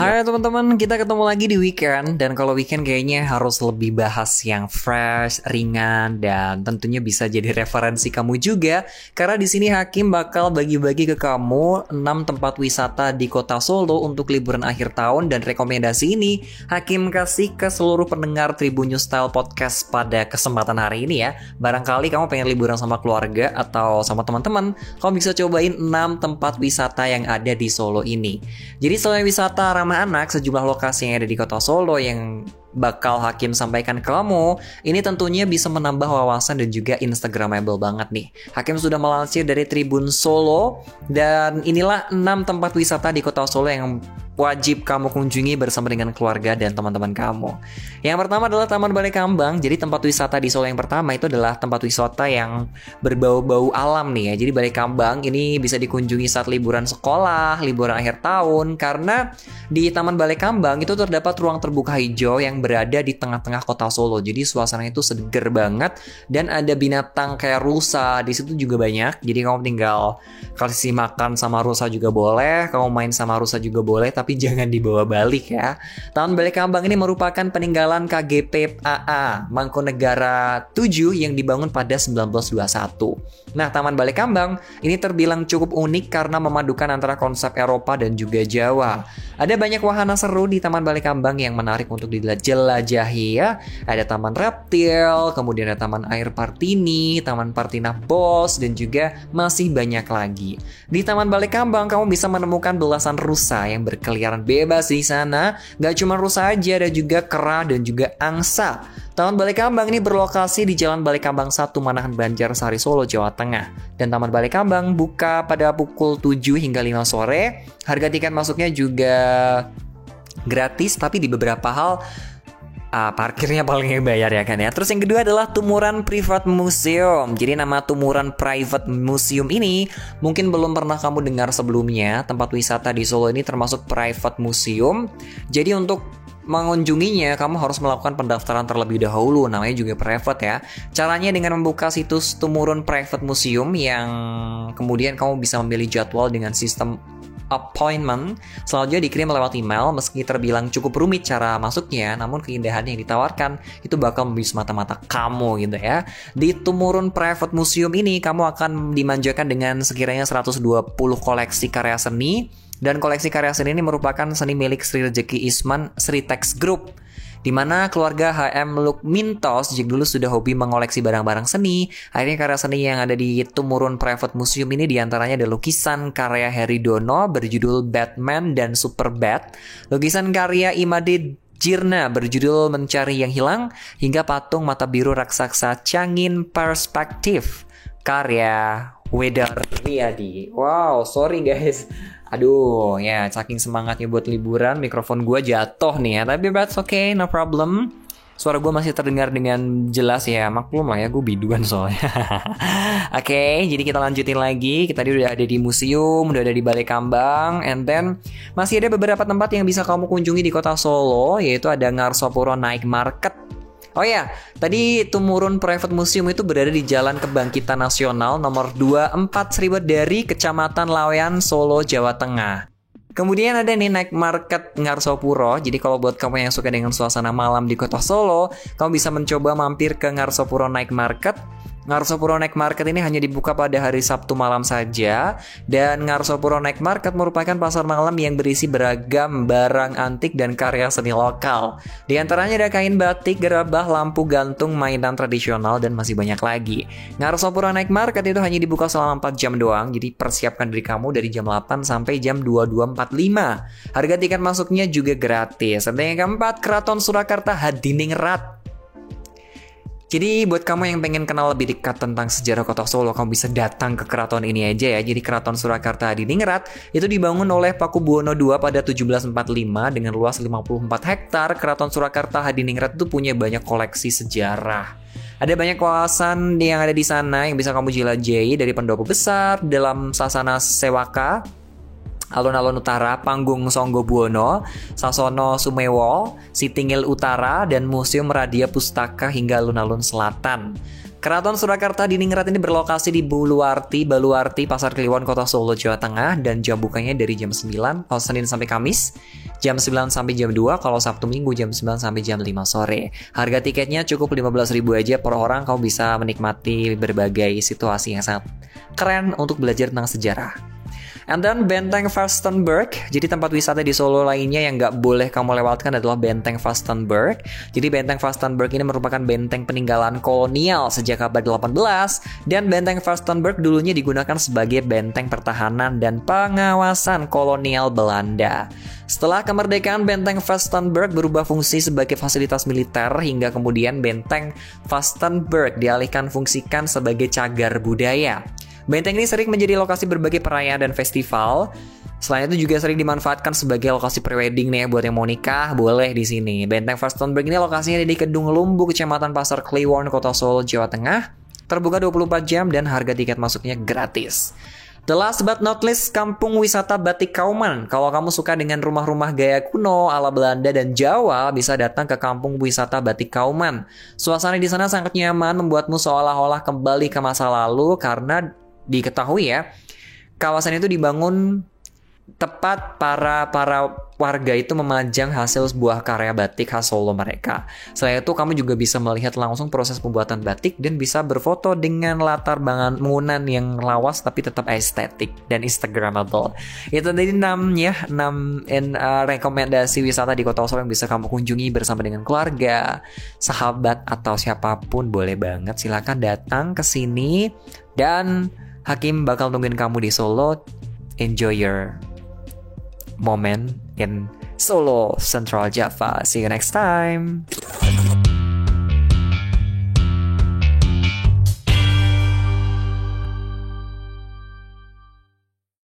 Hai teman-teman, kita ketemu lagi di weekend. Dan kalau weekend kayaknya harus lebih bahas yang fresh, ringan, dan tentunya bisa jadi referensi kamu juga. Karena di sini Hakim bakal bagi-bagi ke kamu 6 tempat wisata di kota Solo untuk liburan akhir tahun. Dan rekomendasi ini Hakim kasih ke seluruh pendengar Tribun News Style Podcast pada kesempatan hari ini ya. Barangkali kamu pengen liburan sama keluarga atau sama teman-teman, kamu bisa cobain 6 tempat wisata yang ada di Solo ini. Jadi selain wisata ramah anak, sejumlah lokasi yang ada di kota Solo yang bakal Hakim sampaikan ke kamu, ini tentunya bisa menambah wawasan dan juga instagramable banget nih. Hakim sudah melansir dari Tribun Solo, dan inilah 6 tempat wisata di kota Solo yang wajib kamu kunjungi bersama dengan keluarga dan teman-teman kamu. Yang pertama adalah Taman Balai Kambang. Jadi tempat wisata di Solo yang pertama itu adalah tempat wisata yang berbau-bau alam nih ya. Jadi Balai Kambang ini bisa dikunjungi saat liburan sekolah, liburan akhir tahun, karena di Taman Balai Kambang itu terdapat ruang terbuka hijau yang berada di tengah-tengah kota Solo. Jadi suasananya itu seger banget, dan ada binatang kayak rusa di situ juga banyak. Jadi kamu tinggal kasih makan sama rusa juga boleh, kamu main sama rusa juga boleh, tapi jangan dibawa balik ya. Taman Balai Kambang ini merupakan peninggalan KGP AA Mangkunegara 7 yang dibangun pada 1921. Nah, Taman Balai Kambang ini terbilang cukup unik karena memadukan antara konsep Eropa dan juga Jawa. Ada banyak wahana seru di Taman Balai Kambang yang menarik untuk dijelajahi ya. Ada Taman Reptil, kemudian ada Taman Air Partini, Taman Partinah Bos, dan juga masih banyak lagi. Di Taman Balai Kambang kamu bisa menemukan belasan rusa yang berkeliaran bebas di sana. Gak cuma rusa aja, ada juga kera dan juga angsa. Taman Balai Kambang ini berlokasi di Jalan Balai Kambang 1 Manahan Banjarsari, Solo, Jawa Tengah. Dan Taman Balai Kambang buka pada pukul 7 hingga 5 sore. Harga tiket masuknya juga gratis, tapi di beberapa hal parkirnya paling bayar ya kan ya. Terus yang kedua adalah Tumuran Private Museum. Jadi nama Tumuran Private Museum ini mungkin belum pernah kamu dengar sebelumnya. Tempat wisata di Solo ini termasuk private museum. Jadi untuk mengunjunginya, kamu harus melakukan pendaftaran terlebih dahulu, namanya juga private ya. Caranya dengan membuka situs Tumurun Private Museum yang kemudian kamu bisa memilih jadwal dengan sistem appointment. Selanjutnya dikirim lewat email. Meski terbilang cukup rumit cara masuknya, namun keindahan yang ditawarkan itu bakal membius mata-mata kamu gitu ya. Di Tumurun Private Museum ini kamu akan dimanjakan dengan sekiranya 120 koleksi karya seni. Dan koleksi karya seni ini merupakan seni milik Sri Rejeki Isman Sritex Group, di mana keluarga HM Lukmintos sejak dulu sudah hobi mengoleksi barang-barang seni. Akhirnya karya seni yang ada di Tumurun Private Museum ini diantaranya ada lukisan karya Heri Dono berjudul Batman dan Super Bat, lukisan karya Imade Jirna berjudul Mencari Yang Hilang, hingga patung mata biru raksasa Cangin Perspektif karya Wedar Riyadi. Wow, sorry guys. Aduh, ya saking semangatnya buat liburan, mikrofon gue jatuh nih ya. Tapi that's okay, no problem. Suara gue masih terdengar dengan jelas ya. Maklum lah ya, gue biduan soalnya. Oke, jadi kita lanjutin lagi. Kita tadi udah ada di museum, udah ada di Balai Kambang, and then masih ada beberapa tempat yang bisa kamu kunjungi di kota Solo, yaitu ada Ngarsopuro Night Market. Oh ya, tadi Tumurun Private Museum itu berada di Jalan Kebangkitan Nasional nomor 24 Sriwedari, Kecamatan Lawean, Solo, Jawa Tengah. Kemudian ada nih Night Market Ngarsopuro. Jadi kalau buat kamu yang suka dengan suasana malam di kota Solo, kamu bisa mencoba mampir ke Ngarsopuro Night Market. Ngarsopuro Night Market ini hanya dibuka pada hari Sabtu malam saja. Dan Ngarsopuro Night Market merupakan pasar malam yang berisi beragam barang antik dan karya seni lokal. Di antaranya ada kain batik, gerabah, lampu gantung, mainan tradisional, dan masih banyak lagi. Ngarsopuro Night Market itu hanya dibuka selama 4 jam doang. Jadi persiapkan diri kamu dari jam 8 sampai jam 22.45. Harga tiket masuknya juga gratis. Dan yang keempat, Keraton Surakarta Hadiningrat. Jadi buat kamu yang pengen kenal lebih dekat tentang sejarah kota Solo, kamu bisa datang ke keraton ini aja ya. Jadi Keraton Surakarta Hadiningrat itu dibangun oleh Pakubuwono II pada 1745 dengan luas 54 hektar. Keraton Surakarta Hadiningrat itu punya banyak koleksi sejarah. Ada banyak kawasan yang ada di sana yang bisa kamu jelajahi, dari pendopo besar dalam Sasana Sewaka, Alun-alun Utara, Panggung Songgo Buwono, Sasono Sumewo, Sitingil Utara, dan Museum Radia Pustaka hingga alun-alun selatan. Keraton Surakarta Diningrat ini berlokasi di Baluarti, Pasar Kliwon, Kota Solo, Jawa Tengah, dan jam bukanya dari jam 9 kalau Senin sampai Kamis, jam 9 sampai jam 2, kalau Sabtu Minggu jam 9 sampai jam 5 sore. Harga tiketnya cukup 15.000 aja per orang, kamu bisa menikmati berbagai situasi yang sangat keren untuk belajar tentang sejarah. And then Benteng Fastenburg. Jadi tempat wisata di Solo lainnya yang nggak boleh kamu lewatkan adalah Benteng Fastenburg. Jadi Benteng Fastenburg ini merupakan benteng peninggalan kolonial sejak abad 18. Dan Benteng Fastenburg dulunya digunakan sebagai benteng pertahanan dan pengawasan kolonial Belanda. Setelah kemerdekaan, Benteng Fastenburg berubah fungsi sebagai fasilitas militer hingga kemudian Benteng Fastenburg dialihkan fungsikan sebagai cagar budaya. Benteng ini sering menjadi lokasi berbagai perayaan dan festival. Selain itu juga sering dimanfaatkan sebagai lokasi prewedding nih buat yang mau nikah, boleh di sini. Benteng Fastenburg ini lokasinya di Kedung Lumbu, Kecamatan Pasar Kliwon, Kota Solo, Jawa Tengah. Terbuka 24 jam dan harga tiket masuknya gratis. The last but not least, Kampung Wisata Batik Kauman. Kalau kamu suka dengan rumah-rumah gaya kuno ala Belanda dan Jawa, bisa datang ke Kampung Wisata Batik Kauman. Suasana di sana sangat nyaman, membuatmu seolah-olah kembali ke masa lalu karena diketahui ya, kawasan itu dibangun tepat para warga itu memajang hasil sebuah karya batik khas Solo mereka. Selain itu kamu juga bisa melihat langsung proses pembuatan batik dan bisa berfoto dengan latar bangunan yang lawas tapi tetap estetik dan instagramable. Itu tadi 6 rekomendasi wisata di Kota Solo yang bisa kamu kunjungi bersama dengan keluarga, sahabat atau siapapun, boleh banget silakan datang ke sini dan Hakim bakal nungguin kamu di Solo. Enjoy your moment in Solo, Central Java. See you next time.